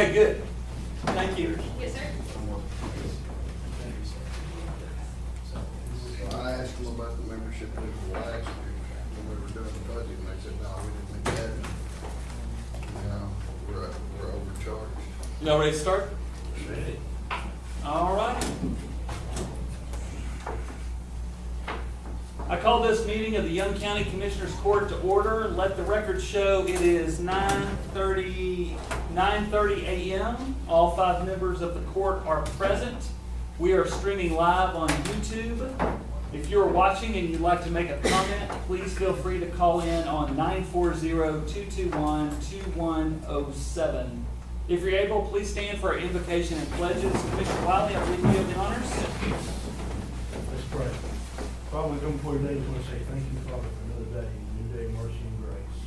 Okay, good. Thank you. Yes, sir. So I asked them about the membership dues last year when we were doing the budget, and they said, no, we didn't make that. Now, we're overcharged. Y'all ready to start? All right. I call this meeting of the Young County Commissioners Court to order. Let the record show it is 9:30 a.m. All 5 members of the court are present. We are streaming live on YouTube. If you're watching and you'd like to make a comment, please feel free to call in on 940-221-2107. If you're able, please stand for our invocation and pledges. Commissioner Wiley, I believe you have the honors. Let's pray. Father, we come before you today, we want to say thank you, Father, for another day, a new day of mercy and grace.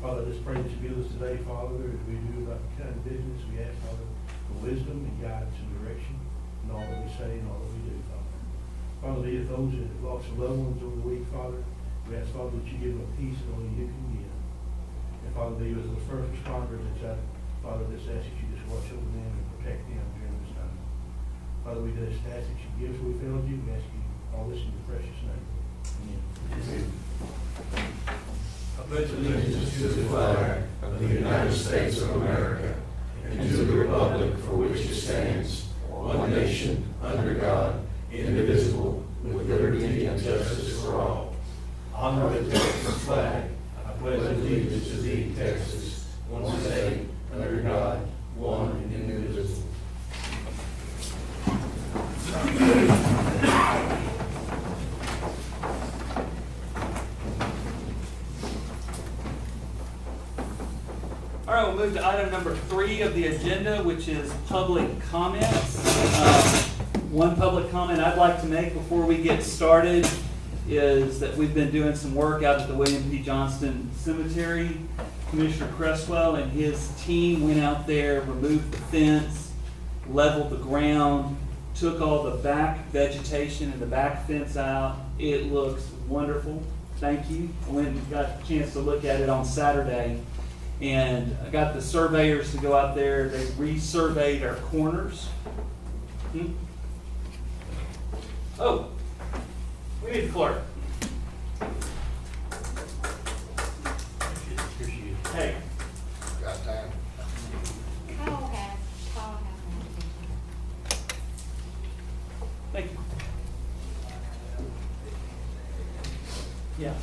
Father, I just pray that you be with us today, Father, as we do about the kind of business we ask, Father, for wisdom and guidance and direction in all that we say and all that we do, Father. Father, be with those that have lost their loved ones over the week, Father. We ask, Father, that you give them a peace that only you can give. And Father, be with the first responders that's out. Father, just ask that you just watch over them and protect them during this time. Father, we just ask that you give us what we failed you. We ask you all this in your precious name. Amen. I pledge allegiance to the flag of the United States of America and to the republic for which it stands, one nation, under God, indivisible, with liberty and justice for all. Honor the Texas flag. I pledge allegiance to thee, Texas, one state, under God, one and indivisible. All right, we'll move to item number 3 of the agenda, which is public comments. One public comment I'd like to make before we get started is that we've been doing some work out at the William P. Johnston Cemetery. Commissioner Cresswell and his team went out there, removed the fence, leveled the ground, took all the back vegetation and the back fence out. It looks wonderful. Thank you. I went and got a chance to look at it on Saturday. And I got the surveyors to go out there. They resurveyed our corners. Oh, we need the clerk. Hey. Got time? Paul has. Thank you. Yeah.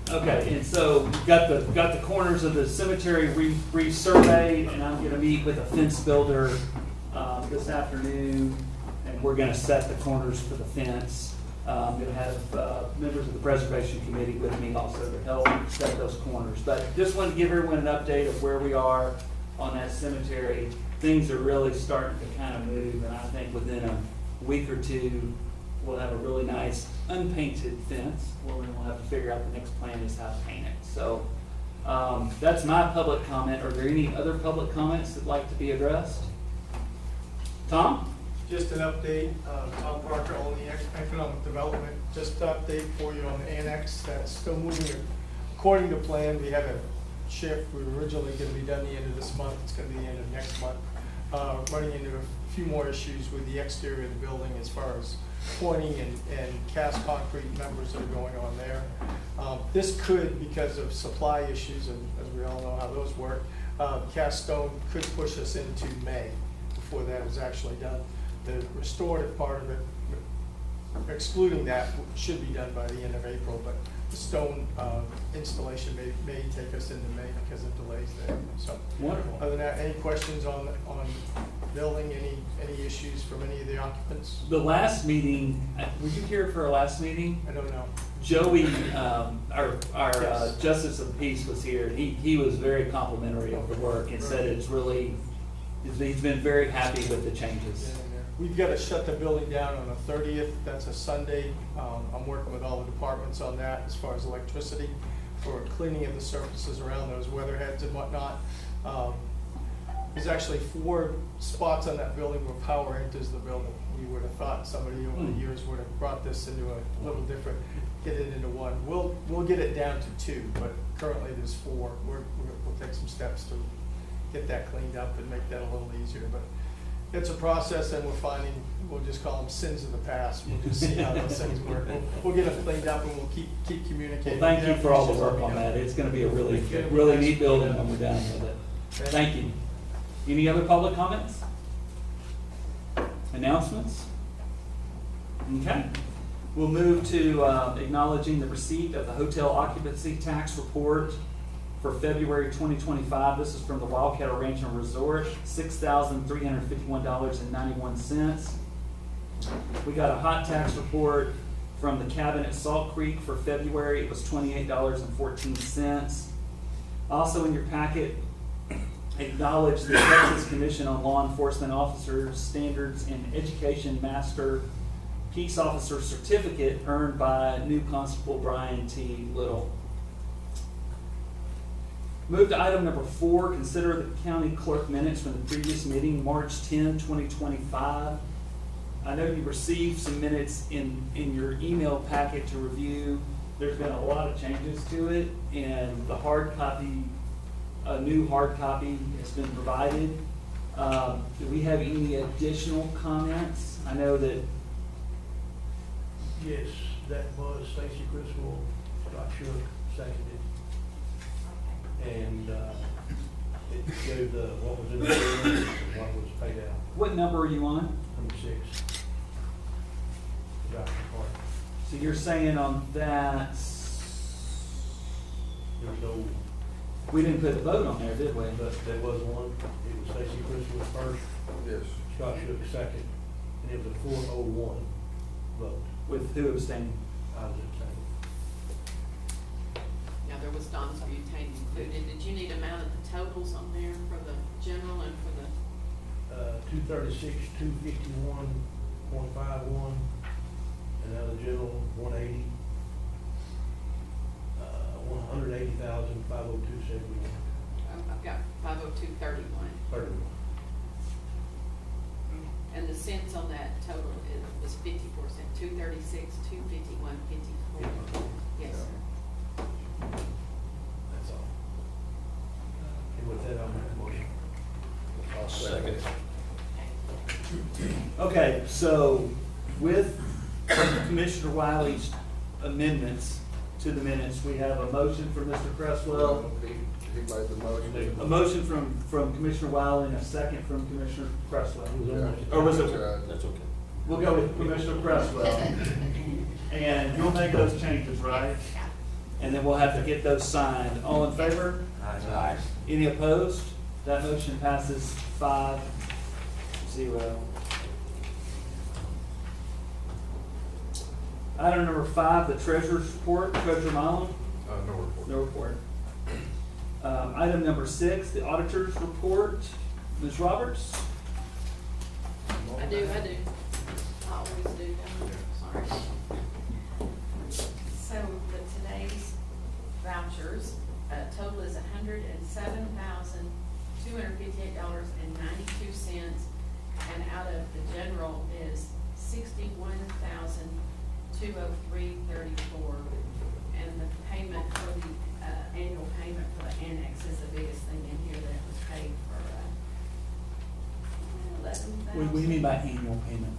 Okay, and so got the corners of the cemetery resurveyed, and I'm going to meet with a fence builder this afternoon, and we're going to set the corners for the fence. I'm going to have members of the preservation committee with me also to help set those corners. But just wanted to give everyone an update of where we are on that cemetery. Things are really starting to kind of move, and I think within a week or two, we'll have a really nice unpainted fence. Well, then we'll have to figure out the next plan is how to paint it. So that's my public comment. Are there any other public comments that'd like to be addressed? Tom? Just an update, Tom Parker, on the economic development, just to update for you on the annex, that's still moving according to plan. We have a shift, we were originally gonna be done the end of this month, it's gonna be the end of next month. Running into a few more issues with the exterior of the building as far as pointing and cast concrete members that are going on there. This could, because of supply issues, and as we all know how those work, cast stone could push us into May before that is actually done. The restorative part of it, excluding that, should be done by the end of April, but the stone installation may take us into May because of delays there. So, Wonderful. other than that, any questions on building, any issues from any of the occupants? The last meeting, were you here for our last meeting? I don't know. Joey, our Yes. Justice of the Peace was here. He was very complimentary of the work and said it's really, he's been very happy with the changes. We've got to shut the building down on the 30th, that's a Sunday. I'm working with all the departments on that as far as electricity for cleaning of the surfaces around those weatherheads and whatnot. There's actually 4 spots on that building where power enters the building. You would have thought somebody over the years would have brought this into a little different. get it into one. We'll get it down to two, but currently there's four. We'll take some steps to get that cleaned up and make that a little easier, but it's a process, and we're finding, we'll just call them sins of the past. We'll just see how those things work. We'll get it cleaned up, and we'll keep Well, communicating. thank you for all the Just work let me on know. that. It's gonna be a really neat building when we're done with it. Thank you. Any other public comments? Announcements? Okay. We'll move to acknowledging the receipt of the hotel occupancy tax report for February 2025. This is from the Wildcat Ranch and Resort, $6,351.91. We got a hot tax report from the Cabin at Salt Creek for February. It was $28.14. Also in your packet, acknowledge the Texas Commission on Law Enforcement Officers Standards and Education Master Peace Officer Certificate earned by new Constable Brian T. Little. Move to item number 4, consider the county clerk minutes from the previous meeting, March 10, 2025. I know you received some minutes in your email packet to review. There's been a lot of changes to it, and the hard copy, a new hard copy has been provided. Do we have any additional comments? I know that, Yes, that was Stacy Criswell, Scott Shook, seconded. And it showed what was in the bill and what was paid out. what number are you on? Number 6. Dr. Park. So you're saying on that, There's no, we didn't put a vote on there, did we? but there was one. It was Stacy Criswell first, Yes. Scott Shook second, and it was a 401 vote. With who abstained? I was abstaining. Now, there was Don's butane included. Did you need amount of the totals on there for the general and for the, 236, 251.51, and now the general 180, 180,502.71. I've got 502.31. 31. And the cents on that total was 54 cents, 236, 251.54. Yes, sir. That's all. And with that, I'll make a motion. I'll second. Okay, so with Commissioner Wiley's amendments to the minutes, we have a motion from Mr. Cresswell, He made the motion. a motion from Commissioner Wiley, and a second from Commissioner Cresswell. Yeah. Or was it? That's okay. We'll go with Commissioner Cresswell. And you'll make those changes, right? And then we'll have to get those signed. All in favor? Aye. Any opposed? That motion passes 5-0. Item number 5, the treasurer's report. Treasurer Milam? No report. No report. Item number 6, the auditor's report. Ms. Roberts? I do. I always do, sorry. So the today's vouchers, total is $107,258.92, and out of the general is $61,203.34. And the payment for the, annual payment for the annex is the biggest thing in here that was paid for, $11,000. What do you mean by annual payment?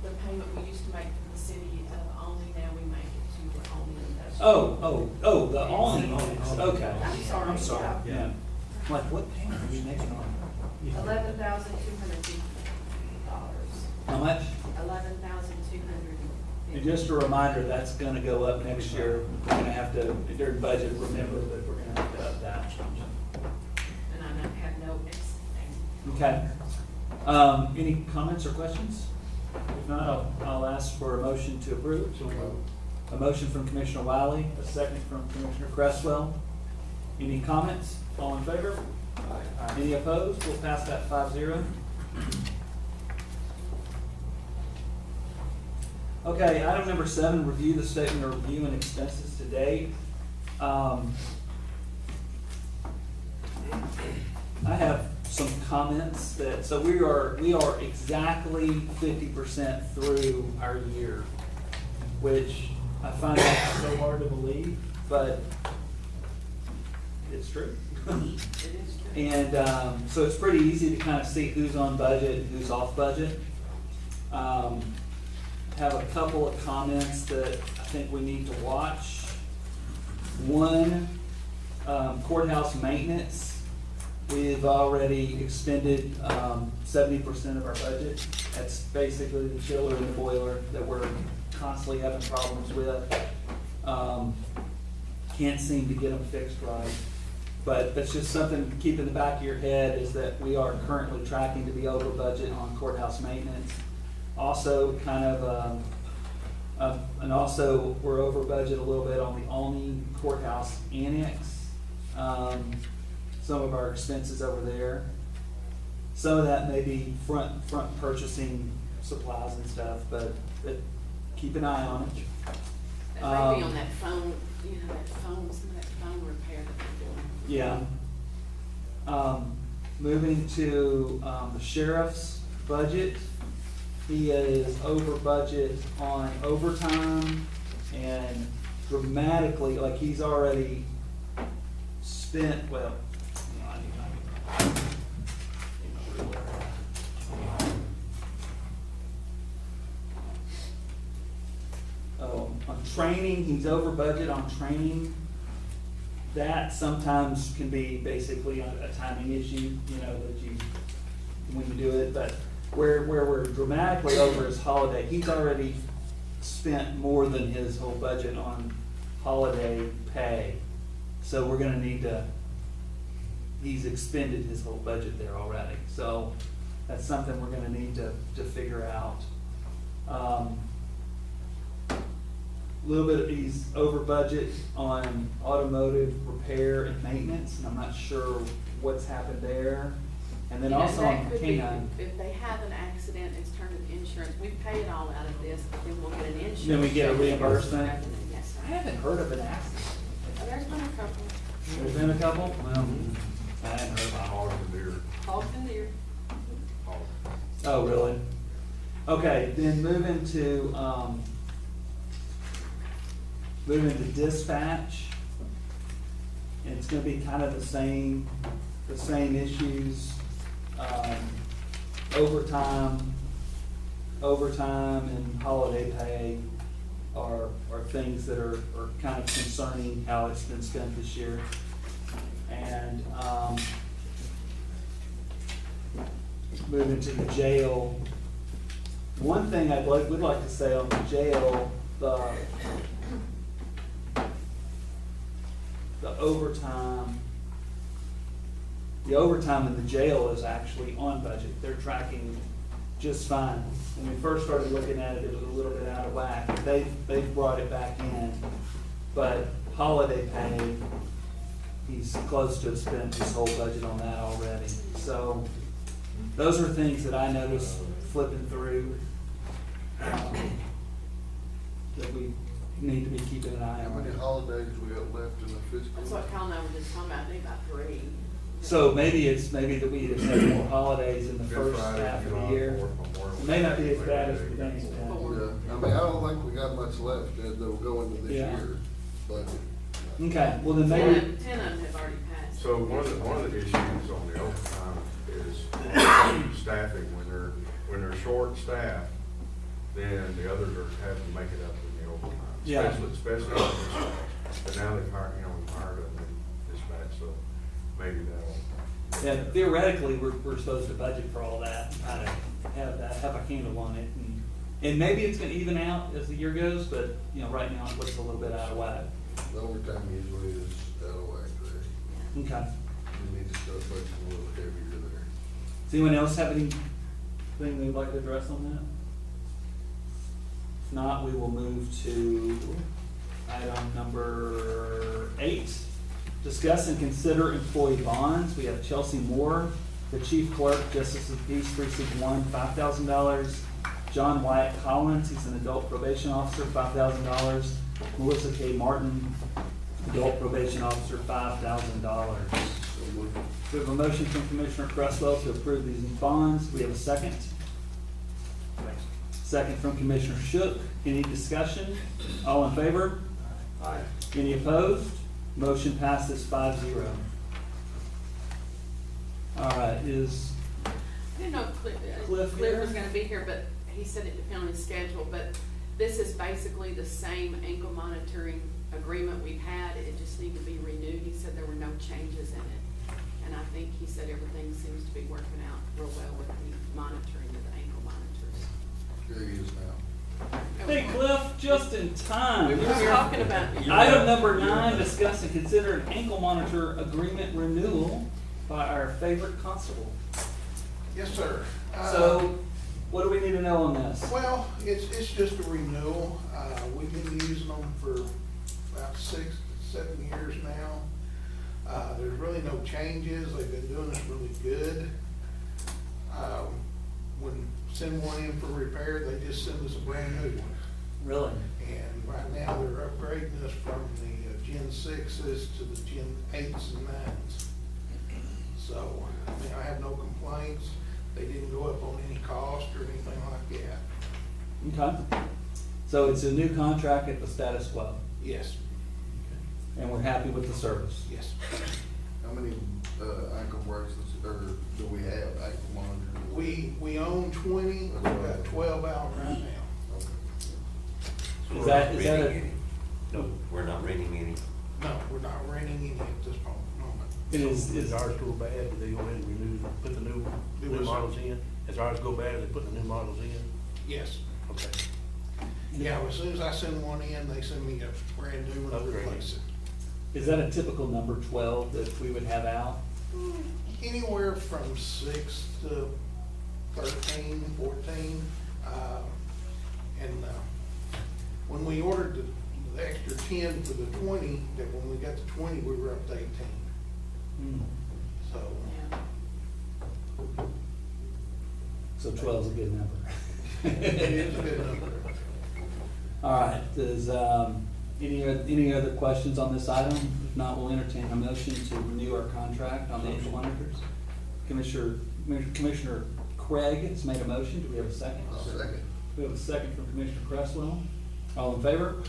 The payment we used to make for the city of Olney, now we make it to Olney Industrial. Oh, the awning. Okay. I'm sorry. Yeah. Like, what payment are we making on? $11,250. How much? $11,250. And just a reminder, that's gonna go up next year. We're gonna have to, during budget, remember that we're gonna have to up that. And I have no Okay. Any comments or questions? If not, I'll ask for a motion to approve. A motion from Commissioner Wiley, a second from Commissioner Cresswell. Any comments? All in favor? Any opposed? We'll pass that 5-0. Okay, item number 7, review the statement of review and expenses to date. I have some comments that, so we are exactly 50% through our year. which I find that so hard to believe, but it's true. It is true. And so it's pretty easy to kind of see who's on budget and who's off budget. Have a couple of comments that I think we need to watch. One, courthouse maintenance. We've already expended 70% of our budget. That's basically the chiller and the boiler that we're constantly having problems with. Can't seem to get them fixed right. But that's just something to keep in the back of your head, is that we are currently tracking to be over budget on courthouse maintenance. Also, and also we're over budget a little bit on the Olney Courthouse Annex. Some of our expenses over there. Some of that may be front purchasing supplies and stuff, but keep an eye on it. That may be on that phone, you know, some of that phone repair that they're doing. Yeah. Moving to the sheriff's budget. He is over budget on overtime and dramatically, like he's already spent, well, you know, I need on training, he's over budget on training. That sometimes can be basically a timing issue, you know, that you, when you do it, but where we're dramatically over his holiday, he's already spent more than his whole budget on holiday pay. So we're gonna need to, he's expended his whole budget there already. So that's something we're gonna need to figure out. Little bit, he's over budget on automotive repair and maintenance, and I'm not sure what's happened there. And then You know, also that on could be, canine. if they have an accident, it's turned into insurance, we pay it all out of this, but then we'll get an insurance. Then we get a check. reimbursement? Yes, I sir. haven't heard of an accident. Oh, there's been a couple, There's been a couple? Well, I hadn't heard about Hogs and deer. hogs and deer. Hogs. Oh, really? Okay, then moving to dispatch. And it's gonna be kind of the same issues. Overtime and holiday pay are things that are kind of concerning how it's been spent this year. And, moving to the jail. One thing would like to say on the jail, the overtime in the jail is actually on budget. They're tracking just fine. When we first started looking at it, it was a little bit out of whack. They've brought it back in. But holiday pay, he's close to have spent his whole budget on that already. So those are things that I noticed flipping through, that we need to be keeping an eye How many on. holidays we got left in the fiscal? That's what Kyle and I were just talking about, I think about 3. So maybe that we just have more holidays in the Good first Friday, half of the July year. 4th, Memorial It may not be as Day, bad as Labor we Day. think. Yeah, I mean, I don't think we got much left that will go into this Yeah. year's budget. Okay, well then 10 maybe, of them have already passed. So one of the issues on the overtime is staffing. When they're short staffed, then the others are having to make it up in the overtime. Yeah. Especially on dispatch. But now they've hired, we've hired them in dispatch, so maybe that'll. yeah, theoretically, we're supposed to budget for all that, and kind of have a handle on it. And maybe it's gonna even out as the year goes, but, right now it looks a little bit out of whack. The overtime usually is out of whack there. Okay. We need to start budgeting a little heavier there. Does anyone else have anything they'd like to address on that? If not, we will move to item number 8. Discuss and consider employee bonds. We have Chelsea Moore, the chief clerk, Justice of the Peace, Precinct 1, $5,000. John Wyatt Collins, he's an adult probation officer, $5,000. Melissa K. Martin, adult probation officer, $5,000. So we're We have a motion from Commissioner Cresswell to approve these bonds. We have a second. second from Commissioner Shook. Any discussion? All in favor? Aye. Any opposed? Motion passes 5-0. All right, is, I didn't know if Cliff Cliff here? was gonna be here, but he said it depended on his schedule, but this is basically the same ankle monitoring agreement we've had, it just needed to be renewed. He said there were no changes in it. And I think he said everything seems to be working out real well with the monitoring of the ankle monitors. Here he is now. hey Cliff, just in time. We were talking about. Item number 9, discuss and consider an ankle monitor agreement renewal by our favorite constable. Yes, sir. So, what do we need to know on this? Well, it's just a renewal. We've been using them for about 6 to 7 years now. There's really no changes. They've been doing this really good. When send one in for repair, they just send us a brand new one. Really? And right now, they're upgrading us from the Gen 6s to the Gen 8s and 9s. So, I mean, I have no complaints. They didn't go up on any cost or anything like that. Okay. So it's a new contract at the status quo, Yes, and we're happy with the service. yes. How many ankle bracelets do we have, ankle monitors? We own 20, we've got 12 out right now. Is that a, No, we're not renting any. No, we're not renting any at this moment. is ours go bad, do they go ahead and renew, put the new models in? As ours go bad, they put the new models in? Yes. Okay. Yeah, as soon as I send one in, they send me a brand new one to Upgrade. replace it. is that a typical number 12 that we would have out? Anywhere from 6 to 13, 14. When we ordered the extra 10 for the 20, that when we got the 20, we were up to 18. Hmm. So, Yeah. So 12 is a good number. it is a good number. All right, does, any other questions on this item? If not, we'll entertain a motion to renew our contract on the ankle monitors. Commissioner Craig has made a motion. Do we have a second? Second. We have a second from Commissioner Cresswell. All in favor?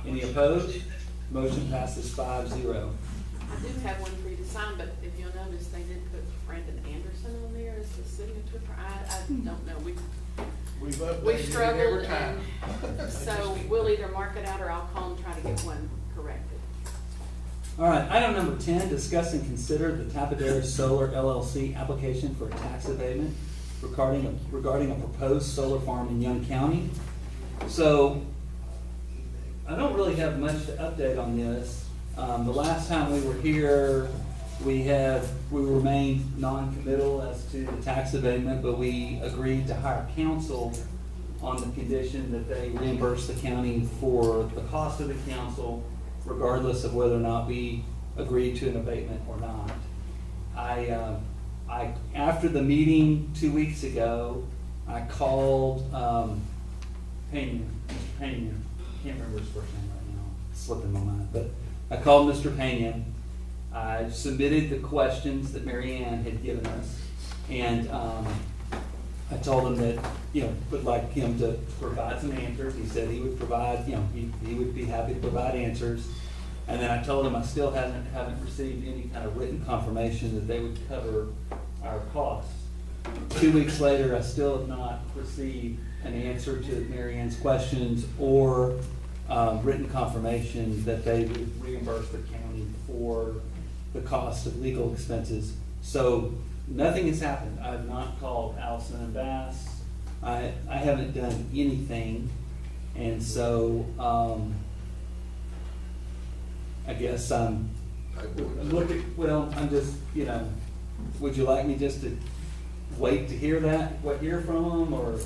Any opposed? Motion passes 5-0. I do have one for you to sign, but if you'll notice, they did put Brandon Anderson on there as the signature. I don't know, We've we've updated it struggled, every time. and so we'll either mark it out or I'll call and try to get one corrected. All right, item number 10, discuss and consider the Tapadera Solar LLC application for a tax abatement regarding a proposed solar farm in Young County. So, I don't really have much to update on this. The last time we were here, we remained non-committal as to the tax abatement, but we agreed to hire counsel on the condition that they reimburse the county for the cost of the counsel, regardless of whether or not we agreed to an abatement or not. After the meeting 2 weeks ago, I called Pena, can't remember his first name right now, it's slipping my mind, but I called Mr. Pena. I submitted the questions that Mary Ann had given us, and I told him that, would like him to provide some answers. He said he would provide, he would be happy to provide answers. And then I told him I still haven't received any kind of written confirmation that they would cover our costs. 2 weeks later, I still have not received an answer to Mary Ann's questions or written confirmation that they would reimburse the county for the cost of legal expenses. So nothing has happened. I have not called Allison and Bass. I haven't done anything. And so I guess I'm just, would you like me just to wait to hear from them, or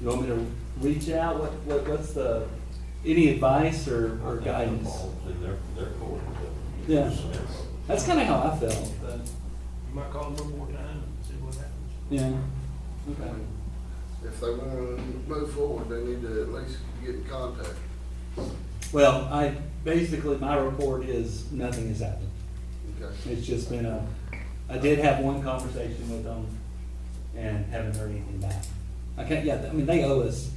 you want me to reach out? What's any advice or guidance? In their court. Yeah. That's kind of how I felt. But, You might call them one more time and see what happens. yeah. Okay. If they want to move forward, they need to at least get in contact. Well, basically my report is nothing has happened. Okay. It's just been I did have one conversation with them and haven't heard anything back. Okay, yeah, I mean, they owe us,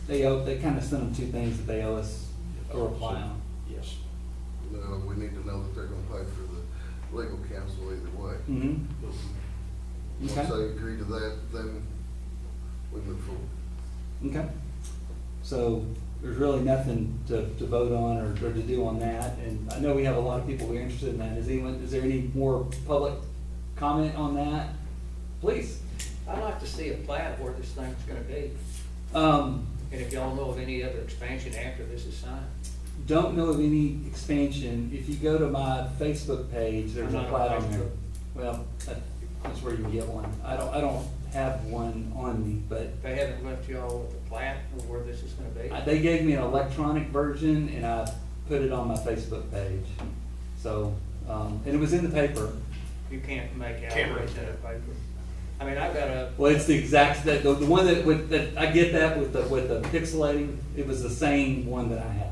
they kind of sent them two things that they owe us a reply on. Yes. No, we need to know that they're gonna pay for the legal counsel either way. Mm-hmm. Once Okay. they agree to that, then we move forward. Okay. So there's really nothing to vote on or to do on that, and I know we have a lot of people who are interested in that. Is there any more public comment on that? Please. I'd like to see a plat of where this thing's gonna be, Um, and if y'all know of any other expansion after this is signed. don't know of any expansion. If you go to my Facebook page, there's I'm a not plat on on there. Facebook. Well, that's where you can get one. I don't have one on me, but They haven't left y'all with a plat of where this is gonna be? they gave me an electronic version and I put it on my Facebook page. So, and it was in the paper. You can't make out Can't what's in read the that. paper. I mean, I've got a, Well, it's the exact, the one that I get that with the pixelating, it was the same one that I had.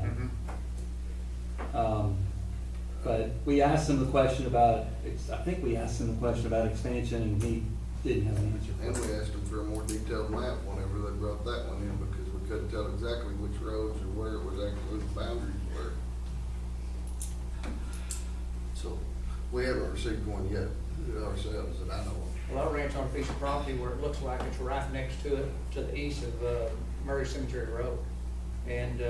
But we asked him the question about, I think we asked him the question about expansion and he didn't have an answer for And it. we asked them for a more detailed map whenever they brought that one in, because we couldn't tell exactly which roads or where it was actually, the boundaries were. So, we haven't received one yet ourselves that I know of. well, I ranch on a piece of property where it looks like it's right next to it, to the east of, Murray Cemetery Road. And,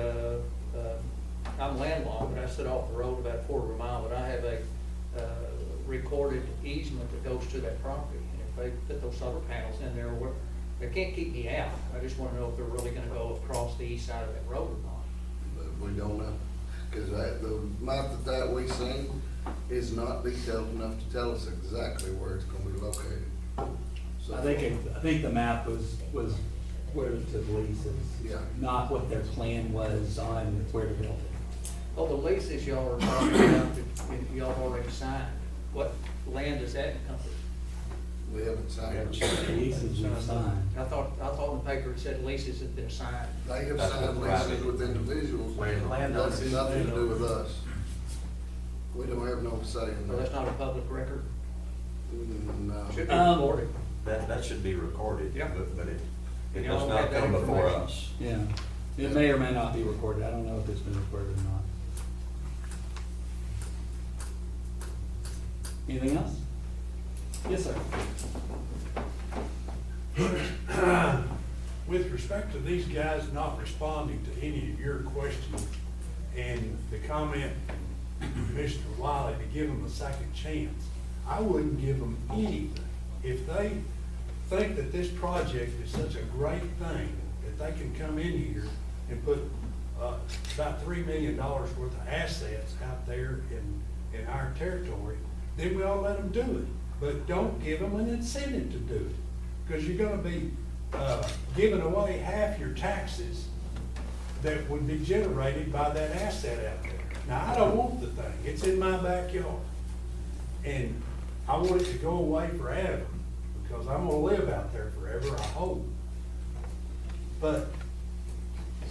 I'm landlocked, but I sit off the road about a quarter of a mile, but I have a, recorded easement that goes to that property. And if they put those solar panels in there, they can't keep me out. I just wanna know if they're really gonna go across the east side of that road or not. But we don't know, because the map that we seen is not detailed enough to tell us exactly where it's gonna be located. So- I think the map was where to lease is, Yeah. not what their plan was on where to build it. Oh, the leases y'all are talking about, that y'all already signed, what land does that encompass? We haven't signed it. The leases were signed. I thought in the paper it said leases had been signed. They have That's signed with leases private with individuals, land. that's nothing to do with us. We don't have no say in So that's that. not a public record? No. Should be Um, recorded. That should be recorded, Yeah. but it You does don't not have that come before information. us. Yeah. It may or may not be recorded. I don't know if it's been recorded or not. Anything else? Yes, sir. With respect to these guys not responding to any of your questions and the comment, Mr. Wiley, to give them a second chance, I wouldn't give them anything. If they think that this project is such a great thing, that they can come in here and put about $3 million worth of assets out there in our territory, then we ought to let them do it. But don't give them an incentive to do it, because you're gonna be giving away half your taxes that would be generated by that asset out there. Now, I don't want the thing, it's in my backyard. And I want it to go away forever, because I'm gonna live out there forever, I hope. But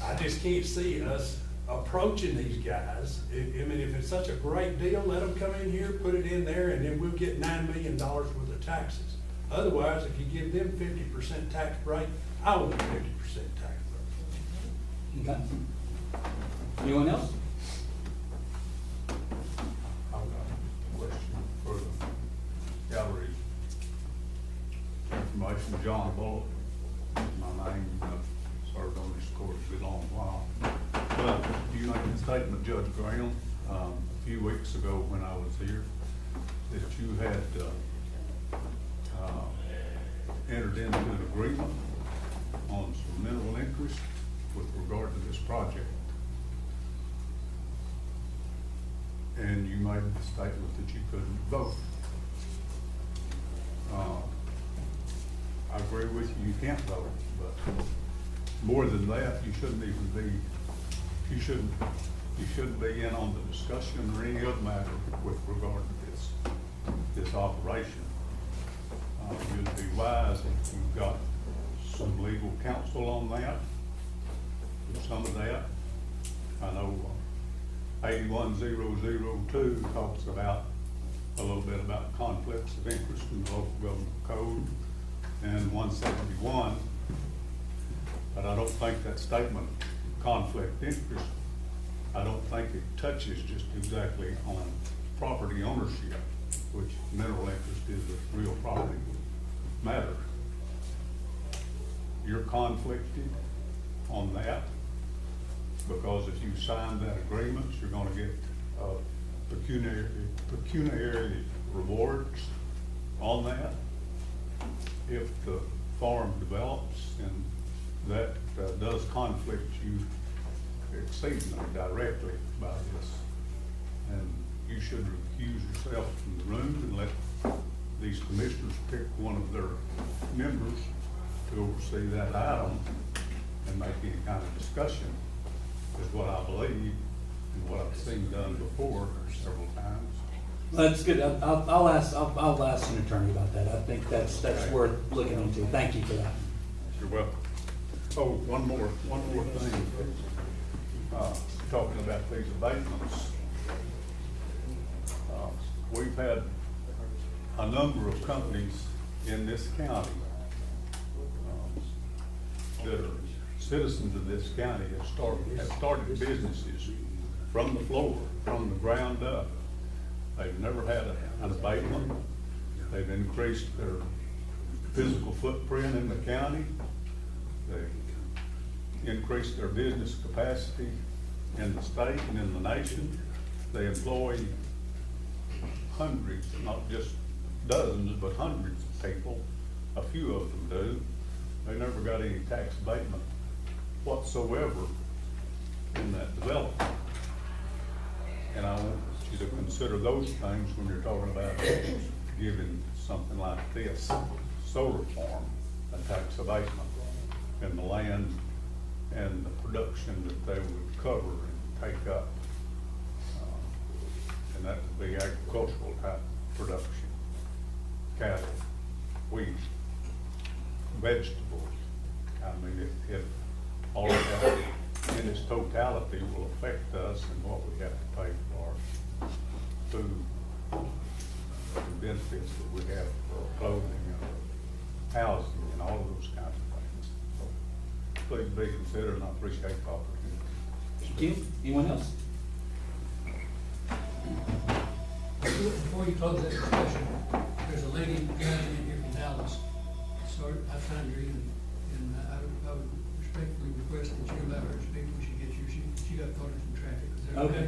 I just can't see us approaching these guys. I mean, if it's such a great deal, let them come in here, put it in there, and then we'll get $9 million worth of taxes. Otherwise, if you give them 50% tax break, I want 50% tax break. Okay. Anyone else? I've got a question for the gallery. Information, John Bullock, is my name, I've served on this court for a long while. But you made a statement, Judge Graham, a few weeks ago when I was here, that you had entered into an agreement on some mineral interest with regard to this project. And you made the statement that you couldn't vote. I agree with you, you can't vote, but more than that, you shouldn't even be, you shouldn't be in on the discussion or any other matter with regard to this operation. You'd be wise if you've got some legal counsel on that, some of that. I know 81002 talks about a little bit about conflicts of interest in the local government code, and 171 But I don't think that statement, conflict interest, I don't think it touches just exactly on property ownership, which mineral interest is a real property matter. You're conflicted on that, because if you sign that agreement, you're gonna get pecuniary rewards on that. If the farm develops, and that does conflict you exceedingly directly by this. And you should recuse yourself from the room and let these commissioners pick one of their members to oversee that item and make any kind of discussion, is what I believe and what I've seen done before several times. That's good. I'll ask an attorney about that. I think that's worth looking into. Thank you for that. You're welcome. Oh, one more thing. Talking about these abatements. We've had a number of companies in this county that are citizens of this county have started businesses from the floor, from the ground up. They've never had an abatement. They've increased their physical footprint in the county. They've increased their business capacity in the state and in the nation. They employ hundreds, not just dozens, but hundreds of people. A few of them do. They never got any tax abatement whatsoever in that development. And I want you to consider those things when you're talking about giving something like this, solar farm, a tax abatement, and the land and the production that they would cover and take up. And that would be agricultural type production, cattle, wheat, vegetables. I mean, it all of that in its totality will affect us and what we have to pay for food, and benefits that we have for clothing and housing and all of those kinds of things. So please be considered, and I appreciate the opportunity. Thank you. Anyone else? Before you close that discussion, there's a lady driving in here from Dallas. So I found her in, and I would respectfully request that you allow her to speak when she gets here. She got caught in some traffic. Is that okay?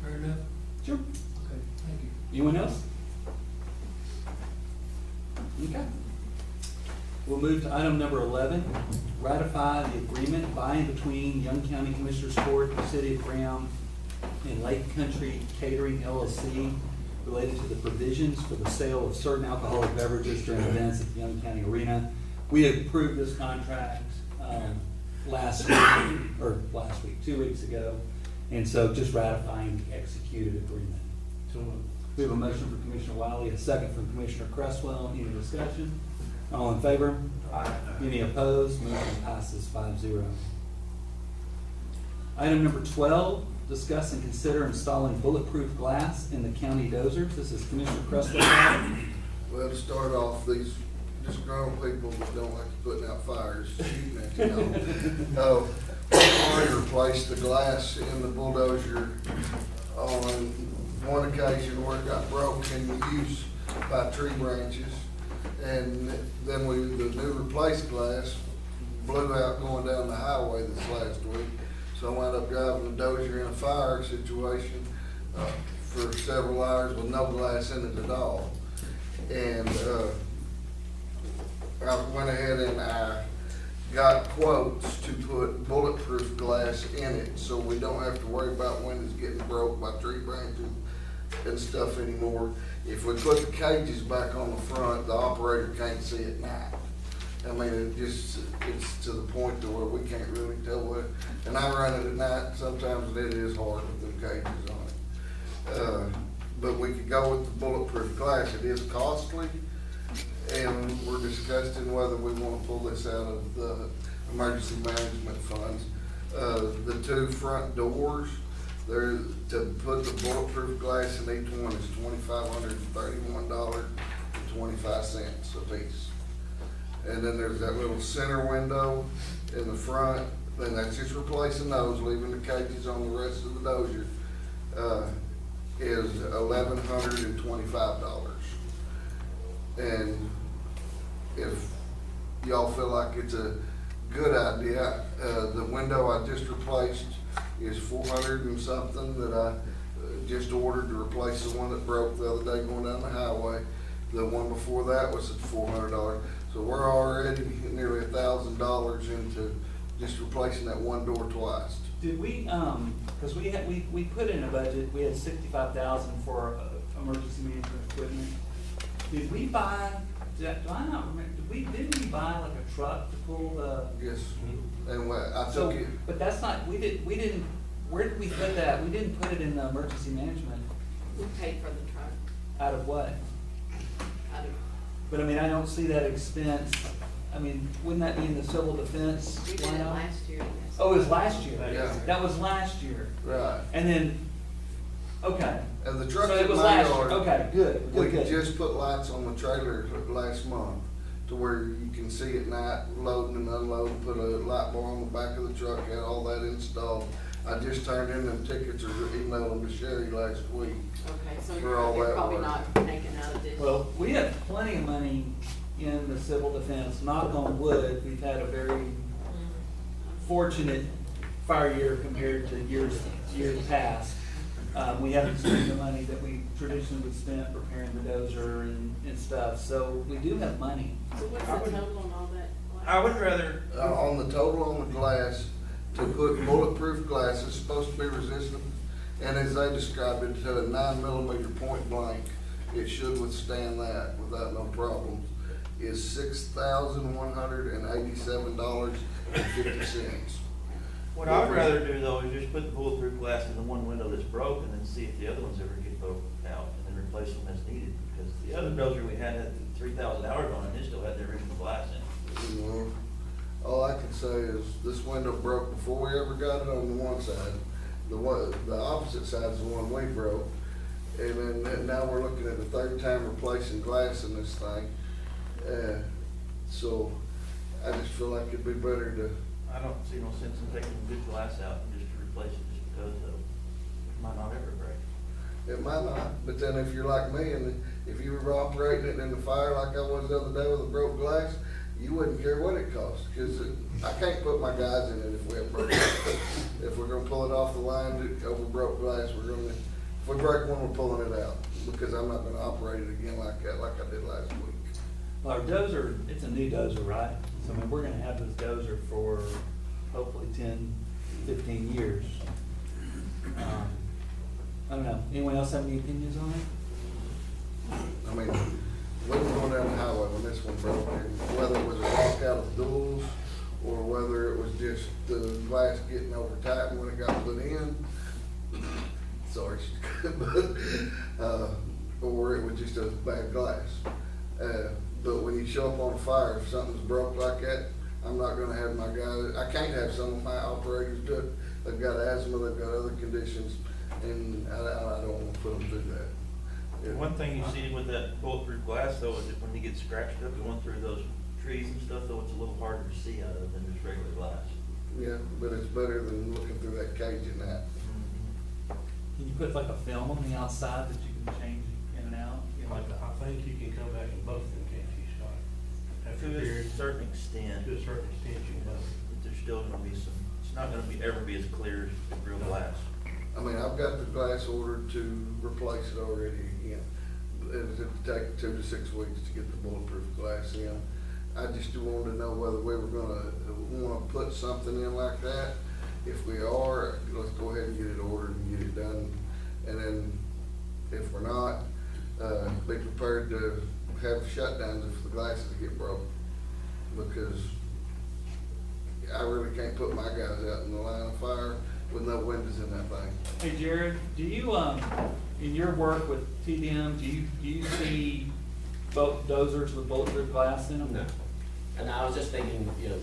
Fair enough? Sure. Okay, thank you. Anyone else? Okay. We'll move to item number 11, ratify the agreement by and between Young County Commissioners Court, the City of Graham, and Lake Country Catering LLC related to the provisions for the sale of certain alcoholic beverages during events at the Young County Arena. We approved this contract last week, 2 weeks ago, and so just ratifying the executed agreement. We have a motion for Commissioner Wiley, a second from Commissioner Cresswell. Any discussion? All in favor? Aye. Any opposed? Motion passes 5-0. Item number 12, discuss and consider installing bulletproof glass in the county dozers. This is Commissioner Cresswell. Well, to start off, these just grown people that don't like putting out fires, shooting at you know. We already replaced the glass in the bulldozer on one occasion where it got broken in use by tree branches. And then the new replaced glass blew out going down the highway this last week. So I wound up driving the dozer in a fire situation for several hours with no glass in it at all. And I went ahead and I got quotes to put bulletproof glass in it so we don't have to worry about windows getting broke by tree branches and stuff anymore. If we put the cages back on the front, the operator can't see at night. I mean, it's to the point to where we can't really tell what, and I run it at night, sometimes it is hard with the cages on it. But we could go with the bulletproof glass. It is costly, and we're discussing whether we want to pull this out of the emergency management funds. The two front doors, to put the bulletproof glass in each one is $2,531.25 a piece. And then there's that little center window in the front, and that's just replacing those, leaving the cages on the rest of the Dozier, is $1,125. And if y'all feel like it's a good idea, the window I just replaced is 400 and something that I just ordered to replace the one that broke the other day going down the highway. The one before that was at $400. So we're already nearly $1,000 into just replacing that one door twice. Did we, cause we put in a budget, we had 65,000 for emergency management equipment. Did we buy, do I not remember, didn't we buy like a truck to pull the? Yes, and I So, took it, but that's not, we didn't, where did we put that? We didn't put it in the emergency management. We paid for the truck. Out of what? Out of, But I mean, I don't see that expense. I mean, wouldn't that be in the civil defense? we did line it item? last year, yes. Oh, it was last year? Yeah. That was last year. right. And then, okay. And the truck's So it in was my last year, yard. okay, good, We good. just put lights on the trailer last month to where you can see at night loading and unloading, put a light bar on the back of the truck, had all that installed. I just turned in them tickets or emailed them to Sherry last week. Okay, so For all you're that probably work. not making out of this. Well, we have plenty of money in the civil defense, knock on wood. We've had a very fortunate fire year compared to years past. We haven't spent the money that we traditionally would spend repairing the dozer and stuff, so we do have money. So what's the total on all that? I would rather, On the total on the glass, to put bulletproof glass, it's supposed to be resistant, and as they described it, to a 9mm point blank, it should withstand that without no problems, is $6,187.50. what I would rather do though is just put the bulletproof glass in the one window that's broke and then see if the other ones ever get broke out and then replace them as needed. Because the other dozer we had 3,000 hours on it, and it still had the original glass in it. You know, all I can say is this window broke before we ever got it on the one side. The opposite side's the one we broke. And then now we're looking at the third time replacing glass in this thing. So I just feel like it'd be better to, I don't see no sense in taking the good glass out and just to replace it just because though, it might not ever break. it might not, but then if you're like me and if you were operating it in the fire like I was the other day with a broke glass, you wouldn't care what it cost, cause I can't put my guys in it if we have broke glass. If we're gonna pull it off the line over broke glass, if we break one, we're pulling it out, because I'm not gonna operate it again like that, like I did last week. Well, our dozer, it's a new dozer, right? So I mean, we're gonna have this dozer for hopefully 10, 15 years. I don't know, anyone else have any opinions on it? I mean, we were going down the highway when this one broke, and whether it was a walk out of duels, or whether it was just the glass getting over tight when it got put in, sorry, but, or it was just a bad glass. But when you show up on a fire, if something's broke like that, I'm not gonna have my guys, I can't have some of my operators do it. They've got asthma, they've got other conditions, and I don't wanna put them through that. One thing you see with that bulletproof glass though is that when you get scratched up going through those trees and stuff though, it's a little harder to see out of than just regular glass. Yeah, but it's better than looking through that cage and that. Can you put like a film on the outside that you can change in and out? You know, like a- I think you can come back in both of them, can't you, Scott? After To a a period, certain extent. to a certain extent, you know. But there's still gonna be some, it's not gonna ever be as clear as real glass. I mean, I've got the glass ordered to replace it already again. It'll take 2 to 6 weeks to get the bulletproof glass in. I just wanted to know whether we were wanna put something in like that. If we are, let's go ahead and get it ordered and get it done. And then if we're not, be prepared to have shutdowns if the glasses get broke. Because I really can't put my guys out in the line of fire with no windows in that thing. Hey Jared, do you, in your work with TDM, do you see both dozers with bulletproof glass in them? No. And I was just thinking, you know,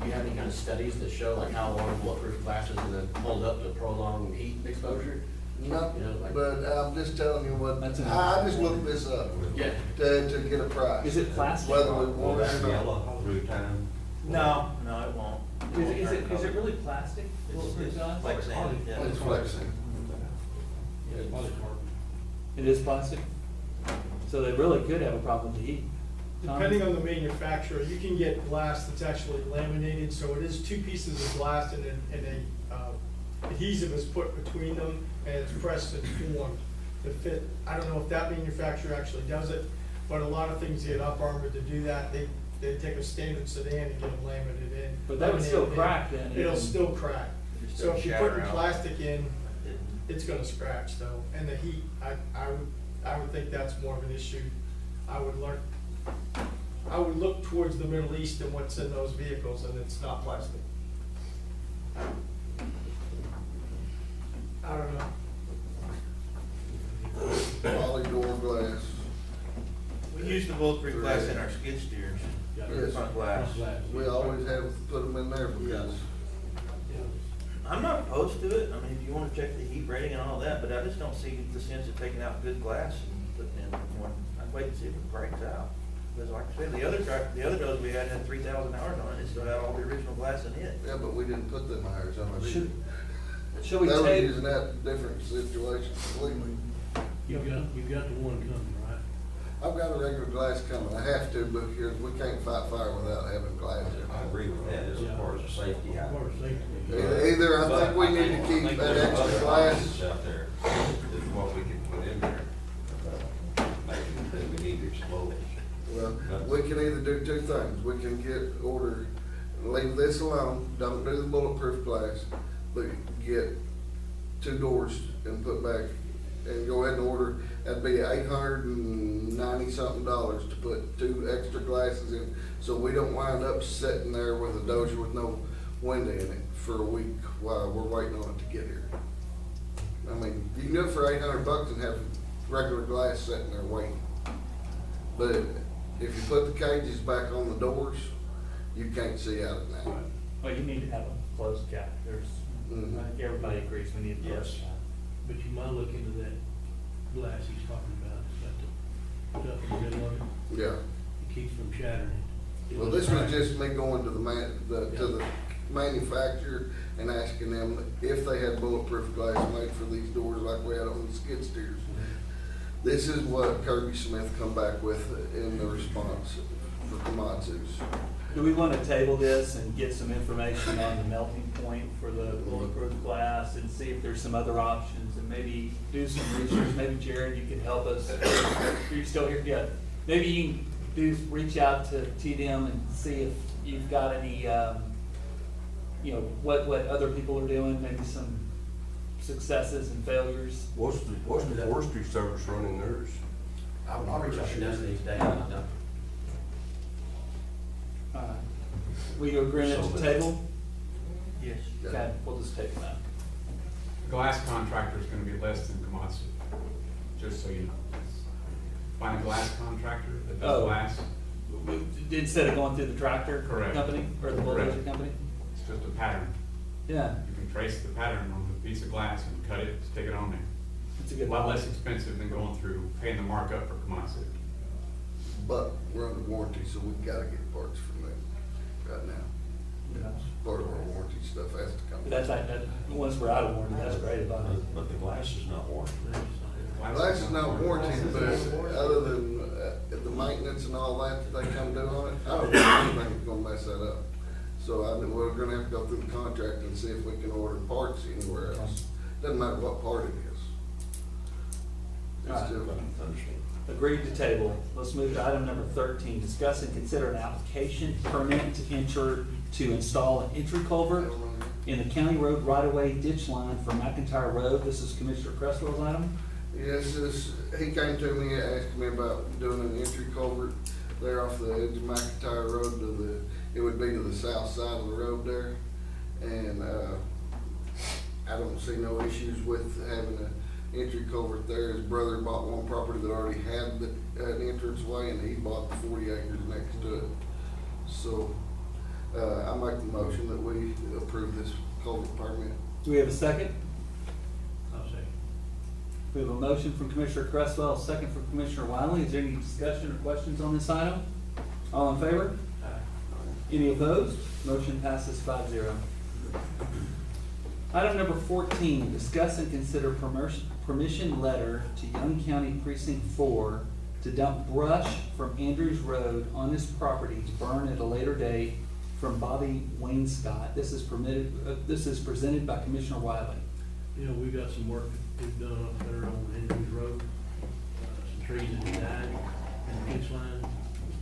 do you have any kind of studies that show like how long bulletproof glass is gonna hold up to prolonged heat exposure? No, You know, like- but I'm just telling you what, That's enough. I just looked this up Yeah. to get a price. Is it plastic? Whether we want it or not. Yellow through time. No, it won't. Is it really plastic? It's John? like sand, yeah. It's flexing. Yeah, it's probably carbon. It is plastic? So they really could have a problem with the heat. Tom? Depending on the manufacturer, you can get glass that's actually laminated, so it is two pieces of glass and adhesive is put between them, and it's pressed and formed to fit. I don't know if that manufacturer actually does it, but a lot of things get Up Armor to do that. They take a standard sedan and get them laminated in. But that would still laminated in. crack then, It'll even- still crack. Just So if you shatter put the out. plastic in, it's gonna scratch though, and the heat, I would think that's more of an issue. I would look towards the Middle East and what's in those vehicles, and it's not plastic. I don't know. Poly door glass. We use the bulletproof glass in our skid steers, Yes. front glass. We always have put them in there because I'm not opposed to it, I mean, if you wanna check the heat rating and all that, but I just don't see the sense of taking out good glass and putting in one. I'd wait and see if it breaks out. Because like I said, the other doors we had 3,000 hours on it, it still had all the original glass in it. yeah, but we didn't put them hires on it either. Should we They were take, using that different situation completely. You've got the one coming, right? I've got a regular glass coming. I have to because we can't fight fire without having glass. I agree with that as far as the safety. Or safety. Either I think we need to keep that extra glass. Out there is what we can put in there. Maybe that we need to explode. Well, we can either do two things. We can leave this alone, don't do the bulletproof glass, but get two doors and put back, and go ahead and order. That'd be $890-something to put two extra glasses in, so we don't wind up sitting there with a Dozer with no window in it for a week while we're waiting on it to get here. I mean, you can do it for $800 and have regular glass sitting there waiting. But if you put the cages back on the doors, you can't see out at night. well, you need to have a closed gap. Mhm. I think everybody agrees we need a closed Yes. gap. But you might look into that glass he's talking about, it's got the stuff in the middle of it, Yeah. it keeps from shattering it. Well, this was just me going to the manufacturer and asking them if they had bulletproof glass made for these doors like we had on the skid steers. This is what Kirby Smith come back with in the response for Komatsu's. Do we want to table this and get some information on the melting point for the bulletproof glass and see if there's some other options and maybe do some research? Maybe Jared, you could help us. You're still here? Yeah. Maybe you can reach out to TDM and see if you've got any, what other people are doing, maybe some successes and failures. What's the forestry service running theirs? I'll reach out to them these days. We agreeing to table? Yes. Okay, we'll just table that. Glass contractor is gonna be less than Komatsu, just so you know. Find a glass contractor that does Oh. glass, Instead of going through the tractor Correct. company or the bulldozer Correct. company? it's just a pattern. Yeah, You can trace the pattern on the piece of glass and cut it, stick it on there. it's a A good. lot less expensive than going through, paying the markup for Komatsu. But we're under warranty, so we've gotta get parts from them right now. Yeah. Part of our warranty stuff has to come. But that's like, once we're out of warranty, that's great about it. But the glass is not warranted. Glass is not warranted, but other than the maintenance and all that they come do on it, I don't think anything's gonna mess that up. So we're gonna have to go through the contract and see if we can order parts anywhere else. Doesn't matter what part it is. It's still, Agreed to table. Let's move to item number 13. Discuss and consider an application permit to install an entry culvert in the county road right-of-way ditch line for McIntyre Road. This is Commissioner Cresswell's item. yes, he came to me, asking me about doing an entry culvert there off the edge of McIntyre Road it would be to the south side of the road there. And, I don't see no issues with having an entry culvert there. His brother bought one property that already had an entrance way, and he bought the 40 acres next to it. So, I make the motion that we approve this culvert permit. Do we have a second? I'll say. We have a motion from Commissioner Cresswell, a second from Commissioner Wiley. Is there any discussion or questions on this item? All in favor? Any opposed? Motion passes 5-0. Item number 14, discuss and consider permission letter to Young County Precinct 4 to dump brush from Andrews Road on his property to burn at a later date from Bobby Wainscott. This is presented by Commissioner Wiley. You know, we've got some work that we've done up there on Andrews Road, some trees that died in the fence line.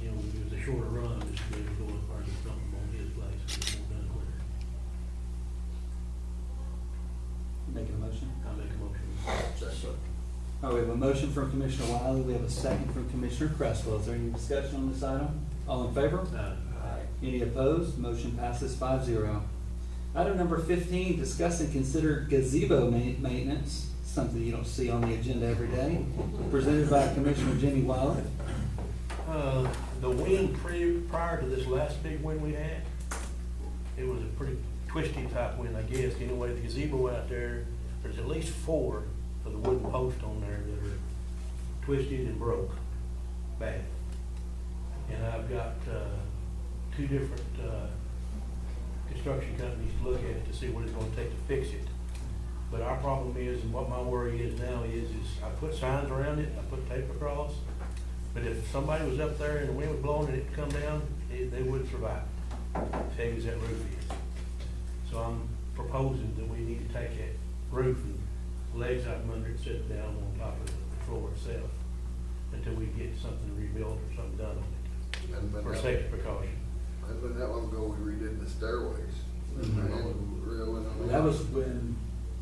You know, it was a shorter run, just to be able to go up there and dump them on his place, and get more done quicker. Making a motion? I'll make a motion. All right, we have a motion from Commissioner Wiley. We have a second from Commissioner Cresswell. Is there any discussion on this item? All in favor? Any opposed? Motion passes 5-0. Item number 15, discuss and consider gazebo maintenance, something you don't see on the agenda every day, presented by Commissioner Jimmy Wiley. The wind prior to this last big wind we had, it was a pretty twisty type wind, I guess. Anyway, the gazebo out there, there's at least 4 of the wooden posts on there that are twisted and broke bad. And I've got 2 different construction companies to look at it to see what it's gonna take to fix it. But our problem is, and what my worry is now is I put signs around it, I put tape across, but if somebody was up there and the wind was blowing and it come down, they wouldn't survive, as heavy as that roof is. So I'm proposing that we need to take that roof and legs out from under it, sit down on top of the floor itself until we get something rebuilt or something done on it, for safety precaution. It's been that long ago we redid the stairways.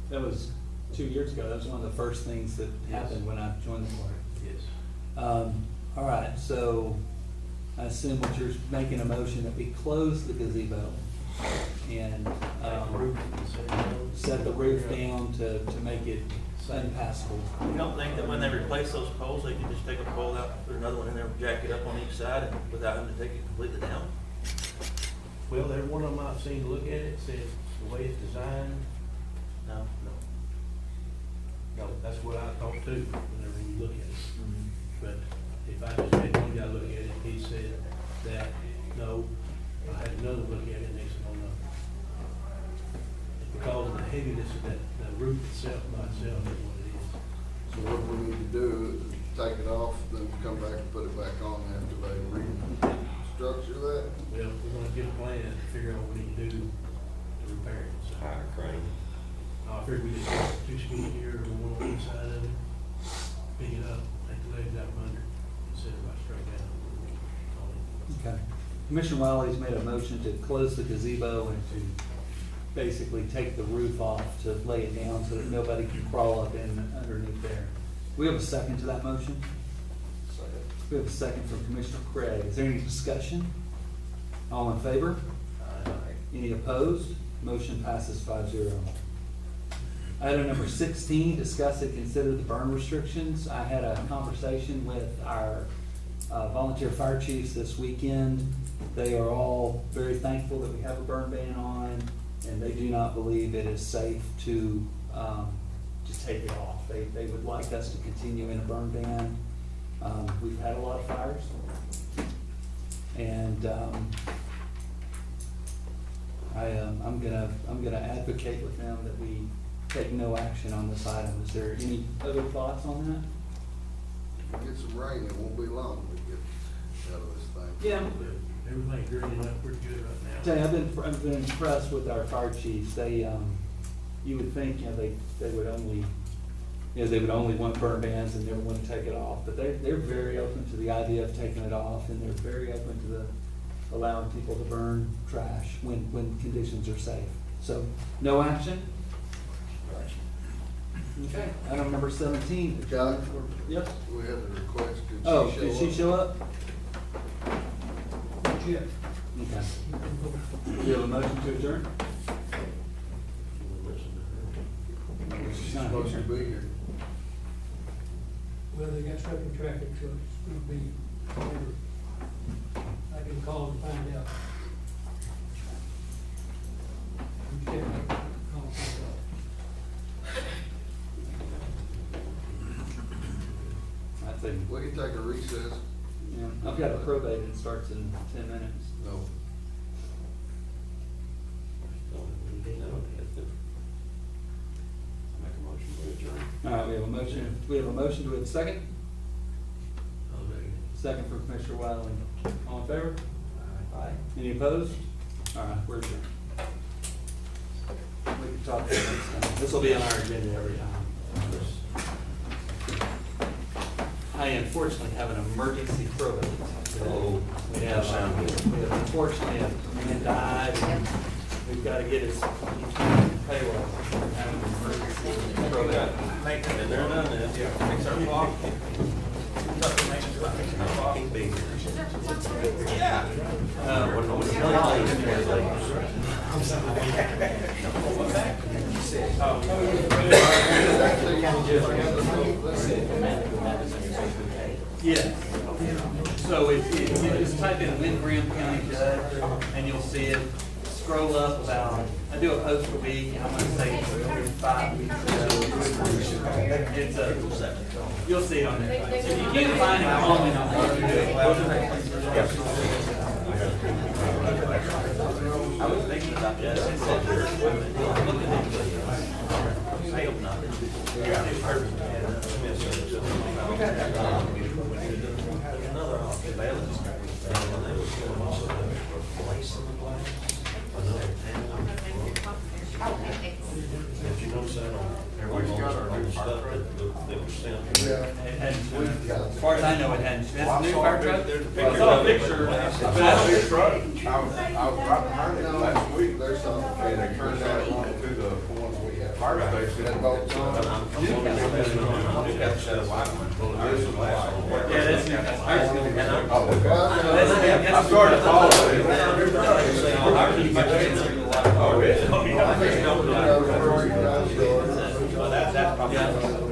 That was 2 years ago. That was one of the first things that happened when I joined the board. Yes. All right, so I assume what you're making a motion that we close the gazebo and set the roof down to make it unpassable. You don't think that when they replace those poles, they can just take a pole out, put another one in there, jack it up on each side and without having to take it completely down? Well, every one of them I've seen look at it, says the way it's designed, No? no, that's what I thought too, whenever you look at it. But if I just had one guy look at it, he said that, no, I had another look at it, and they said, oh, no. It's because of the heaviness of that roof itself by itself is what it is. So what we need to do is take it off, then come back and put it back on after they restructure that. Well, we're gonna get a plan to figure out what we need to do to repair it, so. Hire a crane. I figured we just put 2 skinny here, and one on each side of it, pick it up, take the legs out from under, and set it right straight down. Okay. Commissioner Wiley's made a motion to close the gazebo and to basically take the roof off to lay it down so that nobody can crawl up in underneath there. We have a second to that motion? Second. We have a second from Commissioner Craig. Is there any discussion? All in favor? Any opposed? Motion passes 5-0. Item number 16, discuss and consider the burn restrictions. I had a conversation with our volunteer fire chiefs this weekend. They are all very thankful that we have a burn ban on, and they do not believe it is safe to just take it off. They would like us to continue in a burn ban. We've had a lot of fires, and I'm gonna advocate with them that we take no action on this item. Is there any other thoughts on that? If we get some rain, it won't be long to get out of this thing. Yeah. Everything's greening up pretty good right now. Tell you, I've been impressed with our fire chiefs. They, you would think, they would only want burn bans and never want to take it off, but they're very open to the idea of taking it off, and they're very open to allowing people to burn trash when conditions are safe. So, no action? Okay, item number 17. John? Yep. We had a request, Did she show up? Yeah. Okay. Do you have a motion to adjourn? She's supposed to be here. Well, they got stuck in traffic, so it's gonna be, I can call and find out. You can call and find out. I think, We can take a recess. yeah, I've got a probate that starts in 10 minutes. No. All right, we have a motion, do we have a second? Second for Commissioner Wiley. All in favor? Aye. Any opposed? All right, we're adjourned. We can talk about it next time. This will be on our agenda every time. I unfortunately have an emergency probate today. We have unfortunately, a man died, and we've got to get his payroll. Have an emergency probate. And they're done then. Yeah. Fix our clock. Yeah. When nobody's Yeah. So you just type in Win Graham County Judge, and you'll see it. Scroll up about, I do a post a week, I'm gonna say it's 5 weeks ago. It's you'll see it on there. So if you can't find it, call me and I'll help you do it. I was thinking about that. I hope not. Another balance. If you notice that on everybody's got our new stuff that was sent. As far as I know, it hadn't. That's the new fire truck? There's a I picture saw a of it. picture. I was right behind it last week, there's some, and they turned that on to the fire station. I'm wondering if there's a set of white ones. Yeah, that's new. Ours is gonna be. Oh, okay. I'm sorry to follow it. Oh, really? Oh, yeah. Well, that's probably.